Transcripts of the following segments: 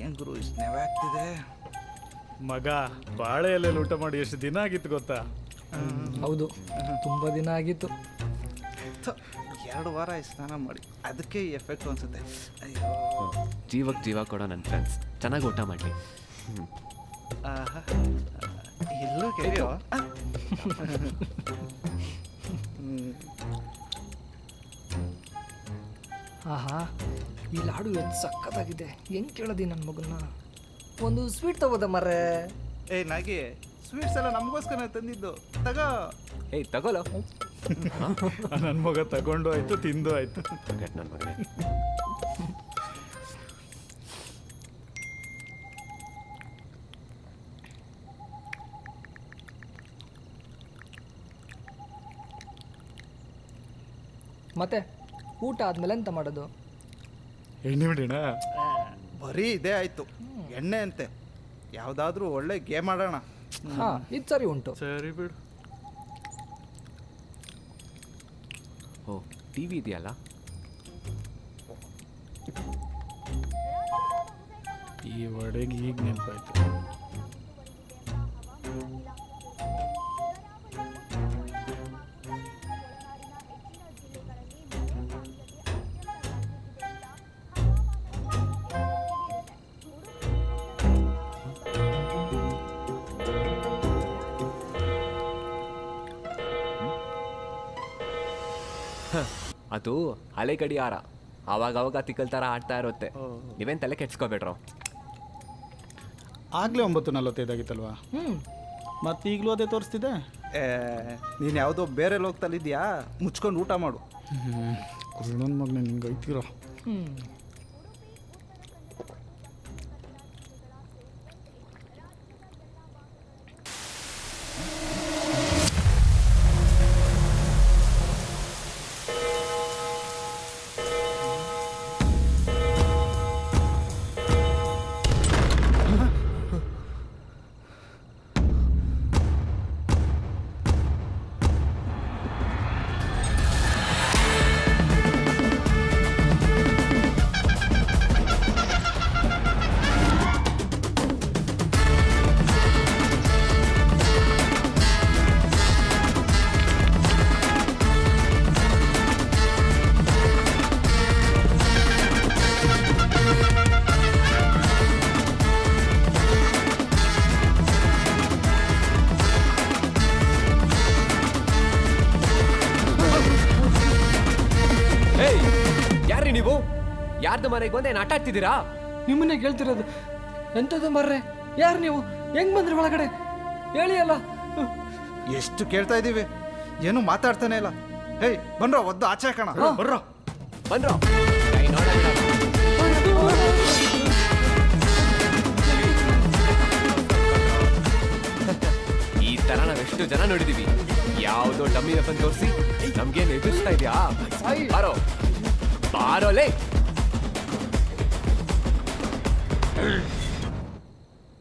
ಏನು ಗುರು ಇಷ್ಟು ನೆವೆ ಆಗ್ತಿದೆ. ಮಗ ಬಾಳೆ ಎಲೆಯಲ್ಲಿ ಊಟ ಮಾಡಿ ಎಷ್ಟು ದಿನ ಆಗಿತ್ತು ಗೊತ್ತಾ? ಹೌದು, ತುಂಬ ದಿನ ಆಗಿತ್ತು. 2 ವಾರ ಆಯ್ತು ಸ್ನಾನ ಮಾಡಿ, ಅದಕ್ಕೆ ಈ ಎಫೆಕ್ಟ್ ಅನ್ಸುತ್ತೆ. ಅಯ್ಯೋ, ಜೀವಕ್ಕೆ ಜೀವ ಕೊಡೋ ನನ್ನ ಫ್ರೆಂಡ್ಸ್, ಚೆನ್ನಾಗಿ ಊಟ ಮಾಡಲಿ. ಎಲ್ಲೂ ಕೆರೆಯೋ. ಆಹಾ, ಈ ಲಾಡು ಎಷ್ಟು ಸಖತ್ತಾಗಿದೆ. ಹೆಂಗೆ ಕೇಳದಿ ನನ್ನ ಮಗನ್ನ? ಒಂದು ಸ್ವೀಟ್ ತಗೋದ ಮರ್ರೆ. ನಾಗಿ ಸ್ವೀಟ್ಸ್ ಎಲ್ಲ ನಮಗೋಸ್ಕರ ತಂದಿದ್ದು, ತಗೋ. ಏಯ್ ತಗೋಲೋ. ನನ್ನ ಮಗ ತಗೊಂಡು ಆಯ್ತು, ತಿಂದು ಆಯ್ತು. ನನ್ನ ಮಗನೇ. ಮತ್ತೆ ಊಟ ಆದ್ಮೇಲೆ ಎಂತ ಮಾಡೋದು? ಎಣ್ಣೆ ಬಿಡೋಣ. ಬರೀ ಇದೇ ಆಯ್ತು, ಎಣ್ಣೆ ಅಂತೆ. ಯಾವುದಾದ್ರೂ ಒಳ್ಳೆ ಗೇಮ್ ಆಡೋಣ. ಹಾ, ಇದು ಸರಿ ಉಂಟು. ಸರಿ ಬಿಡು. ಓ, ಟಿ ವಿ ಇದೆಯಲ್ಲ? ಈ ಒಡೆಗೆ ಈಗ ನೆನಪಾಯ್ತು. ಅದು ಅಲೆ ಗಡಿಯಾರ, ಆವಾಗ ತಿಕ್ಕಲ್ ಥರ ಆಡ್ತಾ ಇರುತ್ತೆ. ನೀವೇನು ತಲೆ ಕೆಡ್ಸ್ಕೊಬೇಡ್ರೋ. ಆಗಲೇ 9:45 ಆಗಿತ್ತಲ್ವಾ? ಮತ್ತೆ ಈಗಲೂ ಅದೇ ತೋರಿಸ್ತಿದೆ. ನೀನು ಯಾವುದೋ ಬೇರೆ ಲೋಕದಲ್ಲಿದ್ಯಾ, ಮುಚ್ಕೊಂಡು ಊಟ ಮಾಡು. ಕುರುಣನ ಮಗನೇ, ನಿಂಗೆ ಐತಿರೋ. ನೀವು ಯಾರ್ದು ಮನೆಗೆ ಬಂದು ಏನು ಆಟ ಆಡ್ತಿದ್ದೀರಾ? ನಿಮ್ಮನ್ನೇ ಕೇಳ್ತಿರೋದು. ಎಂಥದ್ದು ಮರ್ರೆ, ಯಾರು ನೀವು? ಹೆಂಗ್ ಬಂದ್ರಿ ಒಳಗಡೆ? ಹೇಳಿ ಅಲ್ಲ. ಎಷ್ಟು ಕೇಳ್ತಾ ಇದ್ದೀವಿ, ಏನು ಮಾತಾಡ್ತಾನೆ ಇಲ್ಲ. ಹೇಯ್ ಬನ್ರೋ, ಒದ್ದು ಆಚೆ ಹಾಕೋಣ. ಬರ್ರೋ. ಈ ತರ ನಾವೆಷ್ಟು ಜನ ನೋಡಿದೀವಿ. ಯಾವುದೋ ಡಮ್ಮಿ ವೆಪನ್ ತೋರಿಸಿ ನಮ್ಗೇನು ಎದುರಿಸ್ತಾ ಇದೆಯಾ? ಬಾರೋ ಬಾರೋಲೆ.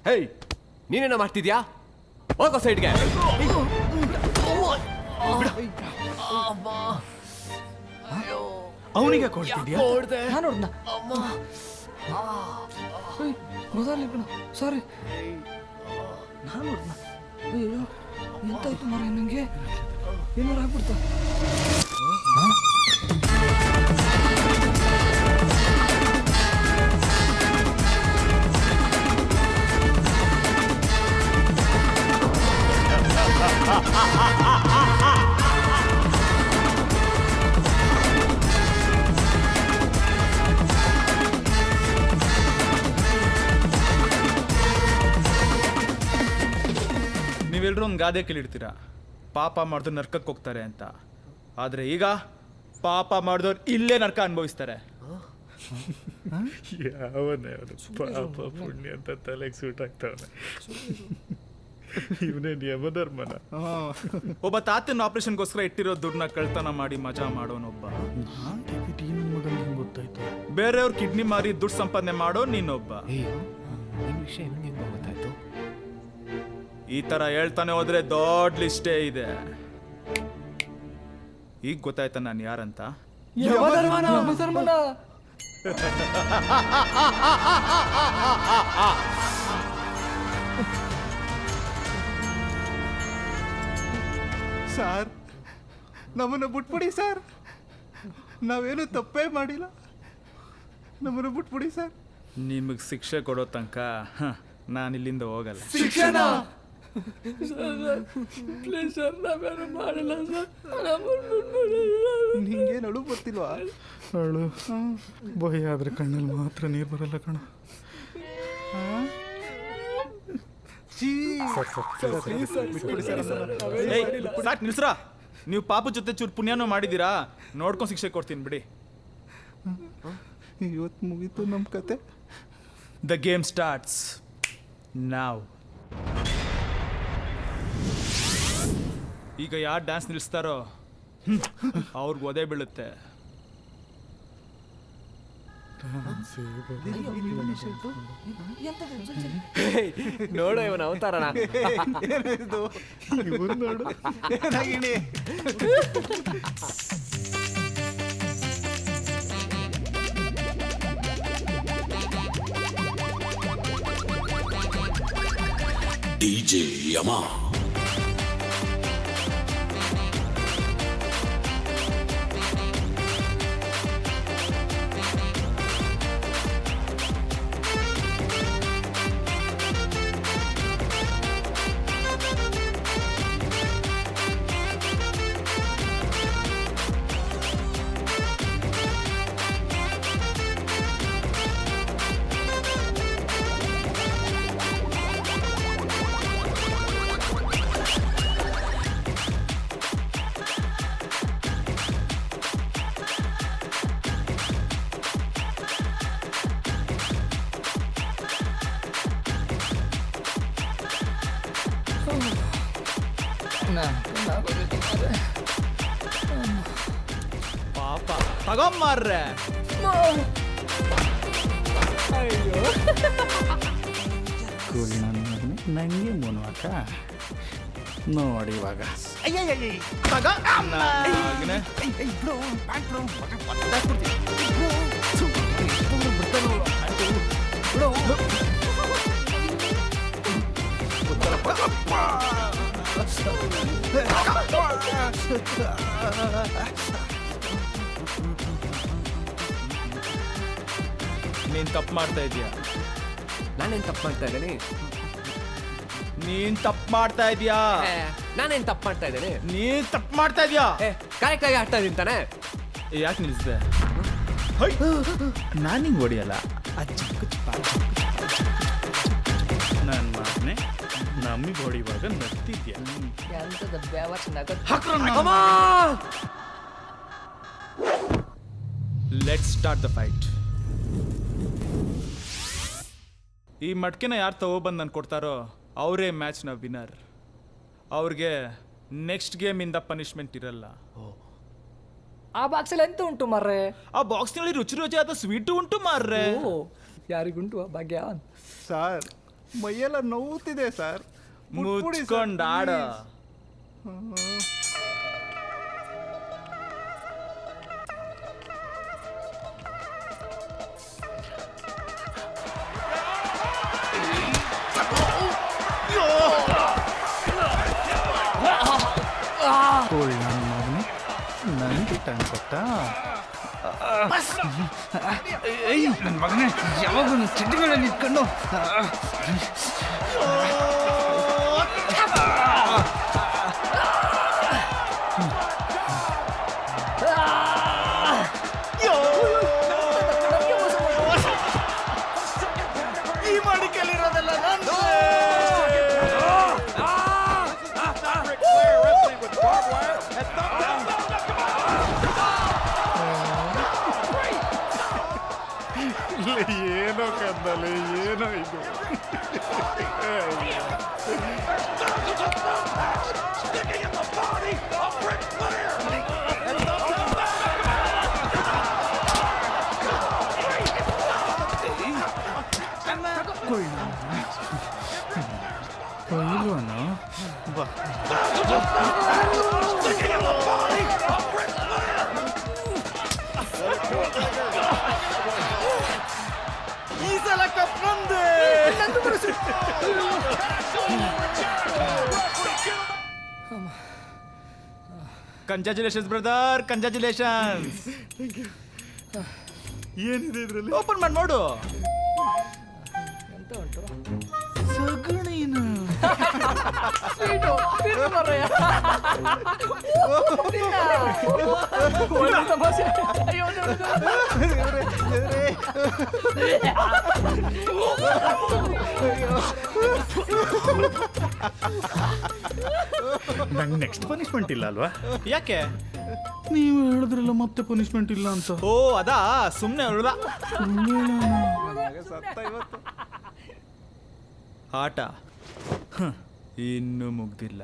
ಹೇಯ್, ನೀನೇನ ಮಾಡ್ತಿದ್ಯಾ? ಹೋಗೋ ಸೈಡ್ಗೆ. ಅವನಿಗೆ ಕೊಡ್ತಿದ್ಯಾ? ನಾನು ನೋಡ್ದ. ಗೊತ್ತಾಗ್ಲಿ ಕಣ, ಸಾರಿ. ನಾನು ನೋಡ್ದ. ಅಯ್ಯೋ, ಎಂತಾಯ್ತು ಮರ, ನಂಗೆ ಏನಾರು ಆಗ್ಬಿಡ್ತಾ? ನೀವೆಲ್ಲರೂ ಒಂದು ಗಾದೆ ಕೇಳಿರ್ತೀರ, ಪಾಪ ಮಾಡಿದ್ರು ನರ್ಕಕ್ಕೆ ಹೋಗ್ತಾರೆ ಅಂತ. ಆದರೆ ಈಗ ಪಾಪ ಮಾಡಿದವ್ರು ಇಲ್ಲೇ ನರ್ಕ ಅನುಭವಿಸ್ತಾರೆ. ಯಾವನೇ ಅದು ಪಾಪ ಪುಣ್ಯ ಅಂತ ತಲೆಗೆ ಸೂಟ್ ಆಗ್ತಾವನೆ. ಇವನೇ ಯಮಧರ್ಮನ. ಒಬ್ಬ ತಾತನ ಆಪರೇಷನ್ಗೋಸ್ಕರ ಇಟ್ಟಿರೋ ದುಡ್ಡನ್ನ ಕಳ್ತನ ಮಾಡಿ ಮಜಾ ಮಾಡೋನೊಬ್ಬ. ಗೊತ್ತಾಯ್ತು. ಬೇರೆಯವ್ರ ಕಿಡ್ನಿ ಮಾರಿ ದುಡ್ಡು ಸಂಪಾದನೆ ಮಾಡೋ ನೀನೊಬ್ಬ. ವಿಷಯ ಹೆಂಗೆ ಗೊತ್ತಾಯ್ತು? ಈ ತರ ಹೇಳ್ತಾನೆ ಹೋದ್ರೆ ದೊಡ್ಡ ಲಿಸ್ಟೇ ಇದೆ. ಈಗ ಗೊತ್ತಾಯ್ತಾ ನಾನು ಯಾರಂತ? ಸರ್ ನಮ್ಮನ್ನು ಬಿಟ್ಬಿಡಿ ಸರ್, ನಾವೇನು ತಪ್ಪೇ ಮಾಡಿಲ್ಲ, ನಮ್ಮನ್ನು ಬಿಟ್ಬಿಡಿ ಸರ್. ನಿಮಗೆ ಶಿಕ್ಷೆ ಕೊಡೋ ತನಕ ನಾನು ಇಲ್ಲಿಂದ ಹೋಗಲ್ಲ. ಶಿಕ್ಷಣ ನಿಂಗೇನು ಅಳು ಬರ್ತಿಲ್ವಾ? ಅಳು ಭಯ ಆದ್ರೆ ಕಣ್ಣಲ್ಲಿ ಮಾತ್ರ ನೀರು ಬರಲ್ಲ ಕಣ. ಸಾಕು ನಿಲ್ಸ್ರಾ, ನೀವು ಪಾಪ ಜೊತೆ ಚೂರು ಪುಣ್ಯನೂ ಮಾಡಿದ್ದೀರಾ, ನೋಡ್ಕೊಂಡು ಶಿಕ್ಷೆ ಕೊಡ್ತೀನಿ ಬಿಡಿ. ಇವತ್ತು ಮುಗೀತು ನಮ್ಮ ಕತೆ. ದ ಗೇಮ್ ಸ್ಟಾರ್ಟ್ಸ್ ನಾವ್. ಈಗ ಯಾರು ಡ್ಯಾನ್ಸ್ ನಿಲ್ಲಿಸ್ತಾರೋ ಅವ್ರಿಗೆ ಒದೆ ಬೀಳುತ್ತೆ. ನೋಡು ಇವನ ಅವತಾರಣ. ಏನಿದು? ಇವ್ರು ನೋಡು ಏನಾಗಿಣಿ. DJ Yama. ಪಾಪ ತಗೊಂಬಾರ್ರೆ. ಕೂಲಿ ನನ್ನ ಮಗನೇ ನಂಗೆ ಮುನ್ವಾಕ ನೋಡಿ ಇವಾಗ. ನೀನ್ ತಪ್ಪು ಮಾಡ್ತಾ ಇದೀಯ. ನಾನೇನ್ ತಪ್ಪು ಮಾಡ್ತಾ ಇದ್ದೇನೆ? ನೀನ್ ತಪ್ಪು ಮಾಡ್ತಾ ಇದೀಯಾ. ನಾನೇನ್ ತಪ್ಪು ಮಾಡ್ತಾ ಇದ್ದೇನೆ? ನೀನ್ ತಪ್ಪು ಮಾಡ್ತಾ ಇದೀಯಾ. ಕರೆಕ್ಟ್ ಆಗಿ ಆಡ್ತಾ ಇದೀನಿ ತಾನೆ? ಯಾಕೆ ನಿಲ್ಸಿದೆ? ನಾನಿಂಗ್ ಹೊಡಿಯಲ್ಲ. ನನ್ನ ಮಗನೇ ನಮಗೆ ಹೊಡಿವಾಗ ನಗ್ತಿದ್ಯಾ. ಎಂತದ ಬ್ಯಾವರ್ಸ್ ನಗದ್. Let's start the fight. ಈ ಮಟ್ಕೆನ ಯಾರು ತಗೊಬಂದು ನಾನು ಕೊಡ್ತಾರೋ ಅವರೇ ಮ್ಯಾಚ್ನ ವಿನ್ನರ್. ಅವ್ರಿಗೆ ನೆಕ್ಸ್ಟ್ ಗೇಮಿಂದ ಪನಿಷ್ಮೆಂಟ್ ಇರಲ್ಲ. ಆ ಬಾಕ್ಸಲ್ಲಿ ಎಂತ ಉಂಟು ಮಾರ್ರೆ? ಆ ಬಾಕ್ಸ್ನಲ್ಲಿ ರುಚಿ ರುಚಿಯಾದ ಸ್ವೀಟು ಉಂಟು ಮಾರ್ರೆ. ಓ ಯಾರಿಗುಂಟು ಆ ಭಾಗ್ಯ? ಸರ್ ಮೈಯೆಲ್ಲ ನೋವುತ್ತಿದೆ ಸರ್. ಮುಚ್ಕೊಂಡ್ ಆಡ. ಕೂಲಿ ನನ್ನ ಮಗನೇ ನನಗೆ ಟೈಮ್ ಕೊಟ್ಟ. ನನ್ನ ಮಗನೇ ಯಾವಾಗ ಚಡ್ಡಿಗಳಲ್ಲಿ ಇಟ್ಕೊಂಡು ಈ ಮಡಿಕೆಲಿರೋದೆಲ್ಲ ನಂದು. ಏನೋ ಕದ್ದಲೆ ಏನೋ ಇದು. ಪೈಲ್ವಾನ ಬಾ. Congratulations brother, congratulations. ಏನಿದೆ ಇದ್ರಲ್ಲಿ? ಓಪನ್ ಮಾಡಿ ನೋಡು. ಎಂತ ಉಂಟು ಸಗಣಿನ. ಸ್ವೀಟು ತಿನ್ನು ಮಾರಾಯ. ಒಳ್ಳೆ ತಮಾಷೆ. ಅಯ್ಯೋ, ನಂಗೆ ನೆಕ್ಸ್ಟ್ ಪನಿಷ್ಮೆಂಟ್ ಇಲ್ಲ ಅಲ್ವಾ? ಯಾಕೆ? ನೀವು ಹೇಳಿದ್ರಲ್ಲ ಮತ್ತೆ ಪನಿಷ್ಮೆಂಟ್ ಇಲ್ಲ ಅಂತ. ಓ ಅದಾ, ಸುಮ್ಮನೆ ಹೇಳುದ. ಆಟ ಇನ್ನೂ ಮುಗ್ದಿಲ್ಲ.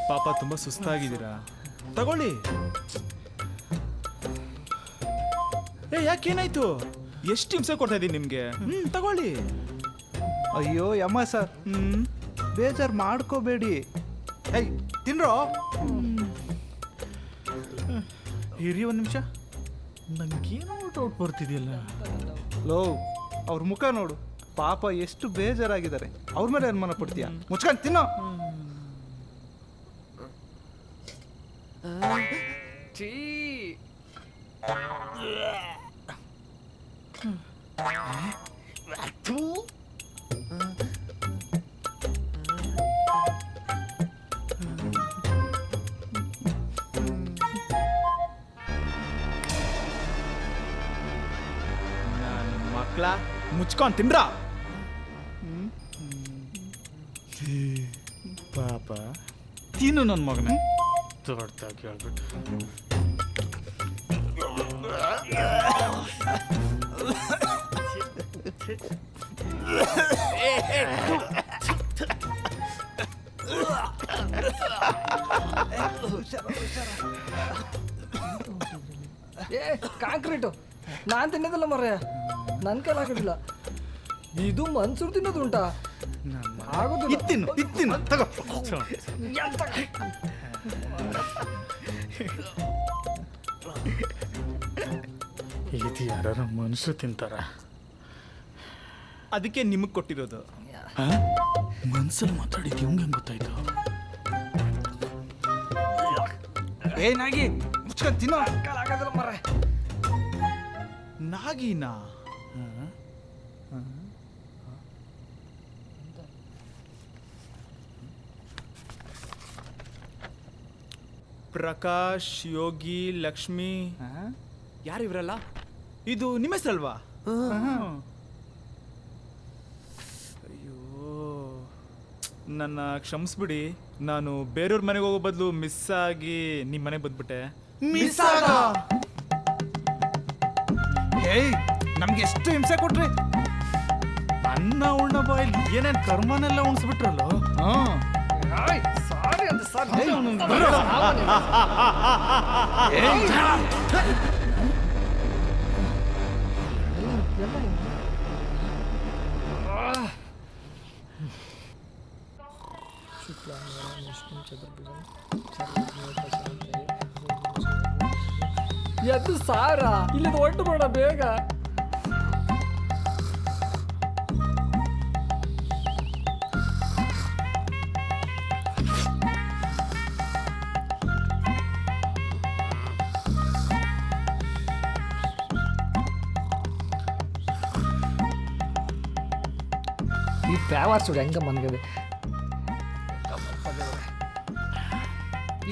ಪಾಪ ತುಂಬಾ ಸುಸ್ತಾಗಿದ್ದೀರಾ, ತಗೊಳ್ಳಿ. ಯಾಕೇನಾಯ್ತು? ಎಷ್ಟು ಹಿಂಸೆ ಕೊಡ್ತಾ ಇದ್ದೀನಿ ನಿಮ್ಗೆ. ತಗೊಳ್ಳಿ. ಅಯ್ಯೋ ಯಮ್ಮ ಸರ್, ಬೇಜಾರು ಮಾಡ್ಕೋಬೇಡಿ. ಹೇಯ್ ತಿನ್ರೋ. ಹಿರಿಯ ಒಂದು ನಿಮಿಷ, ನಂಗೇನೋ ಡೌಟ್ ಬರ್ತಿದೆಯಲ್ಲ. ಲೋ, ಅವ್ರ ಮುಖ ನೋಡು, ಪಾಪ ಎಷ್ಟು ಬೇಜಾರಾಗಿದ್ದಾರೆ. ಅವ್ರ ಮೇಲೆ ಅನುಮಾನ ಪಡ್ತೀಯ? ಮುಚ್ಕೊಂಡು ತಿನ್ನೋ. ಛೀ. ಮಕ್ಕಳ ಮುಚ್ಕೊಂಡ್ ತಿನ್ರ. ಪಾಪ ತಿನ್ನು ನನ್ನ ಮಗನ. ದೊಡ್ಡದಾಗಿ ಹೇಳ್ಬಿಟ್ಟು. ಏ ಕಾಂಕ್ರೀಟು ನಾನ್ ತಿನ್ನೋದಲ್ಲ ಮಾರಾಯ, ನನ್ ಕೈಲಿ ಆಗೋದಿಲ್ಲ. ಇದು ಮನ್ಸೂರ್ ತಿನ್ನೋದು ಉಂಟಾ? ಆಗೋದಿಲ್ಲ. ಇತ್ತಿನ್ನು ತಗೋ. ಎಂತ ಇದು ಯಾರ ಮನುಷ್ಯ ತಿಂತಾರ? ಅದಕ್ಕೆ ನಿಮಗ್ ಕೊಟ್ಟಿರೋದು. ಮನ್ಸಲ್ಲಿ ಮಾತಾಡಿದ್ದು ಇವಂಗೆ ಗೊತ್ತಾಯ್ತು? ಏನಾಗಿ ಮುಚ್ಕೊಂಡು ತಿನ್ನೋ. ಆಗೋದಿಲ್ಲ ಮಾರಾಯ. ನಾಗಿನಾ? ಪ್ರಕಾಶ್, ಯೋಗಿ, ಲಕ್ಷ್ಮಿ, ಯಾರು ಇವ್ರಲ್ಲ? ಇದು ನಿಮ್ಮ ಹೆಸರಲ್ವಾ? ಅಯ್ಯೋ, ನನ್ನ ಕ್ಷಮಿಸ್ಬಿಡಿ. ನಾನು ಬೇರೆಯವ್ರ ಮನೆಗೆ ಹೋಗೋ ಬದಲು ಮಿಸ್ ಆಗಿ ನಿಮ್ಮ ಮನೆಗೆ ಬಂದ್ಬಿಟ್ಟೆ. ಮಿಸ್ ಆಗ. ಏಯ್, ನಮ್ಗೆ ಎಷ್ಟು ಹಿಂಸೆ ಕೊಟ್ರಿ. ಅನ್ನ ಉಣ್ಣ ಬಾಯಲ್ಲಿ ಏನೇನು ಕರ್ಮನೆಲ್ಲ ಉಣಿಸ್ಬಿಟ್ರಲ್ಲ. ಸಾರಿ ಅಂತ ಸರ್. ಎದ್ದು ಸಾರ ಇಲ್ಲಿಂದ ಹೊಟ್ಟು ಬೇಡ ಬೇಗ. ಈ ಪ್ಯಾವಾರ್ಸುಡು ಹೆಂಗ ಮನ್ಗದೆ.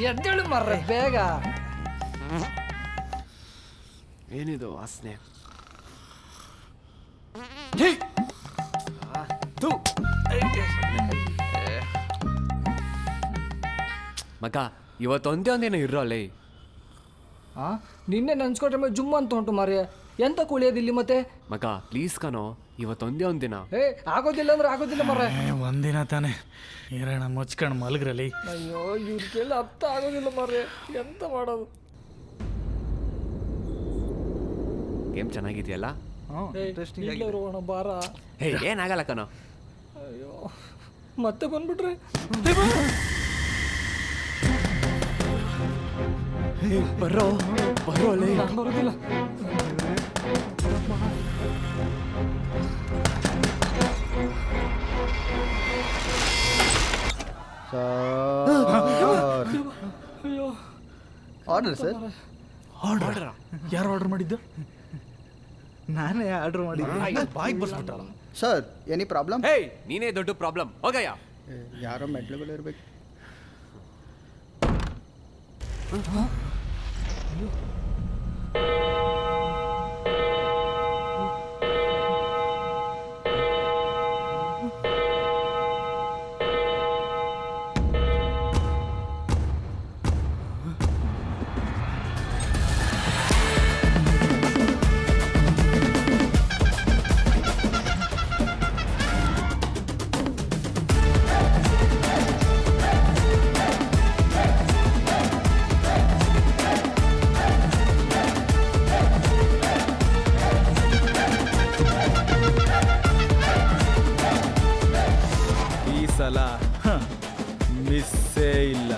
ಎದ್ದೇಳು ಮರ್ರೆ ಬೇಗ. ಏನಿದು ವಾಸನೆ? ಮಗ, ಇವತ್ತೊಂದೇ ಒಂದೇನೋ ಇರೋಲ್ಲೇ. ನಿನ್ನೆ ನೆನ್ಸ್ಕೊಟ್ರೆ ಮೇಲೆ ಜುಮ್ಮ ಅಂತ ಉಂಟು ಮಾರ್ರೆ. ಎಂತ ಕುಳಿಯೋದಿಲ್ಲಿ ಮತ್ತೆ? ಮಗ ಪ್ಲೀಸ್ ಕಣೋ, ಇವತ್ತೊಂದೇ ಒಂದಿನ. ಏ ಆಗೋದಿಲ್ಲ ಅಂದ್ರೆ ಆಗೋದಿಲ್ಲ ಮರ್ರೆ. ಒಂದಿನ ತಾನೆ ಇರೋಣ, ಮುಚ್ಕೊಂಡು ಮಲಗ್ರಲ್ಲಿ. ಅಯ್ಯೋ ಇವ್ರಿಗೆಲ್ಲ ಅರ್ಥ ಆಗೋದಿಲ್ಲ ಮಾರ್ರೆ, ಎಂತ ಮಾಡೋದು? ಗೇಮ್ ಚೆನ್ನಾಗಿದೆಯಲ್ಲ? ಇಲ್ಲೇ ಹೋಗೋಣ ಬಾರ. ಏನಾಗಲ್ಲ ಕಣೋ. ಅಯ್ಯೋ ಮತ್ತೆ ಬಂದ್ಬಿಟ್ರೆ ಬರೋ ಬರೋ ಬರೋದಿಲ್ಲ. Order sir. ಆರ್ಡರ್ ಯಾರು ಆರ್ಡರ್ ಮಾಡಿದ್ದು? ನಾನೇ ಆರ್ಡರ್ ಮಾಡಿದ್ದೆ. ಬಾಯಿಗೆ ಬರ್ಸ್ಬಿಟ್ಟಲ್ಲ. Sir any problem? ಹೇ ನೀನೇ ದೊಡ್ಡ ಪ್ರಾಬ್ಲಮ್ ಹೋಗಯ್ಯ. ಯಾರೋ ಮೆಟ್ಲುಗಳು ಇರ್ಬೇಕು. ಈ ಸಲ ಮಿಸ್ಸೇ ಇಲ್ಲ.